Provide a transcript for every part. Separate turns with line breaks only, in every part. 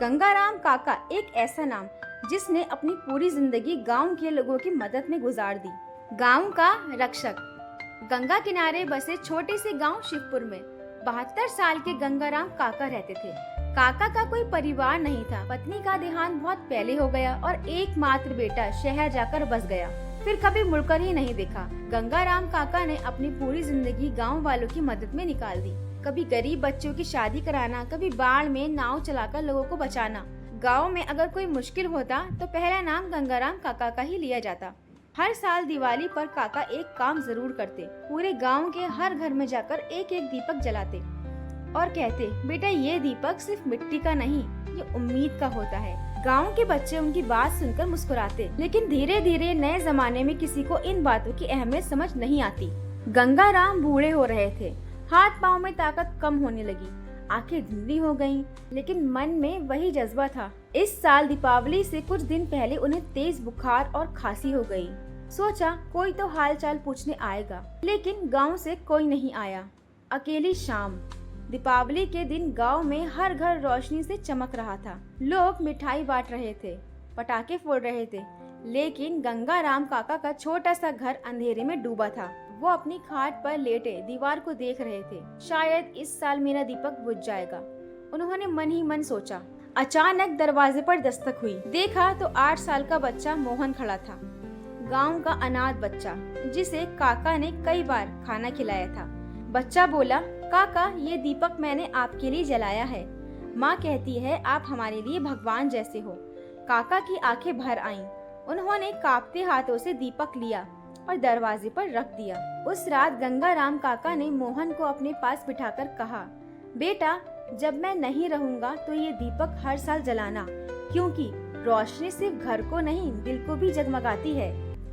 गंगाराम काका एक ऐसा नाम जिसने अपनी पूरी जिंदगी गांव के लोगों की मदद में गुजार दी। गांव का रक्षक। गंगा किनारे बसे छोटे से गांव शिवपुर में 72 साल के गंगाराम काका रहते थे। काका का कोई परिवार नहीं था। पत्नी का देहांत बहुत पहले हो गया और एकमात्र बेटा शहर जाकर बस गया, फिर कभी मुड़कर ही नहीं देखा। गंगाराम काका ने अपनी पूरी जिंदगी गांव वालों की मदद में निकाल दी। कभी गरीब बच्चों की शादी कराना, कभी बाढ़ में नाव चलाकर लोगों को बचाना। गांव में अगर कोई मुश्किल होता तो पहला नाम गंगाराम काका का ही लिया जाता। हर साल दिवाली पर काका एक काम जरूर करते। पूरे गांव के हर घर में जाकर एक एक दीपक जलाते और कहते, बेटा ये दीपक सिर्फ मिट्टी का नहीं, ये उम्मीद का होता है। गांव के बच्चे उनकी बात सुनकर मुस्कुराते, लेकिन धीरे धीरे नए जमाने में किसी को इन बातों की अहमियत समझ नहीं आती। गंगाराम बूढ़े हो रहे थे, हाथ पाँव में ताकत कम होने लगी, आंखें धुंधली हो गईं, लेकिन मन में वही जज्बा था। इस साल दीपावली से कुछ दिन पहले उन्हें तेज बुखार और खांसी हो गई। सोचा कोई तो हाल चाल पूछने आएगा, लेकिन गांव से कोई नहीं आया। अकेली शाम। दीपावली के दिन गांव में हर घर रोशनी से चमक रहा था। लोग मिठाई बांट रहे थे, पटाखे फोड़ रहे थे, लेकिन गंगाराम काका का छोटा सा घर अंधेरे में डूबा था। वो अपनी खाट पर लेटे दीवार को देख रहे थे। शायद इस साल मेरा दीपक बुझ जाएगा, उन्होंने मन ही मन सोचा। अचानक दरवाजे पर दस्तक हुई। देखा तो 8 साल का बच्चा मोहन खड़ा था। गांव का अनाथ बच्चा, जिसे काका ने कई बार खाना खिलाया था। बच्चा बोला, काका ये दीपक मैंने आपके लिए जलाया है। माँ कहती है आप हमारे लिए भगवान जैसे हो। काका की आंखें भर आईं। उन्होंने कांपते हाथों से दीपक लिया और दरवाजे पर रख दिया। उस रात गंगाराम काका ने मोहन को अपने पास बिठाकर कहा, बेटा जब मैं नहीं रहूंगा तो ये दीपक हर साल जलाना, क्योंकि रोशनी सिर्फ घर को नहीं दिल को भी जगमगाती है।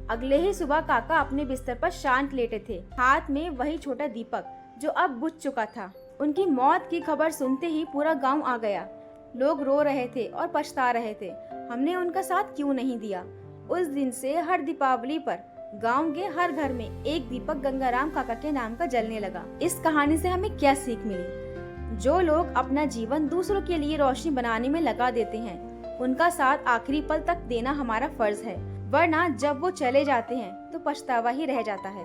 अगले ही सुबह काका अपने बिस्तर पर शांत लेटे थे, हाथ में वही छोटा दीपक जो अब बुझ चुका था। उनकी मौत की खबर सुनते ही पूरा गाँव आ गया। लोग रो रहे थे और पछता रहे थे, हमने उनका साथ क्यों नहीं दिया। उस दिन से हर दीपावली पर गांव के हर घर में एक दीपक गंगाराम काका के नाम का जलने लगा। इस कहानी से हमें क्या सीख मिली? जो लोग अपना जीवन दूसरों के लिए रोशनी बनाने में लगा देते हैं, उनका साथ आखिरी पल तक देना हमारा फर्ज है, वरना जब वो चले जाते हैं तो पछतावा ही रह जाता है।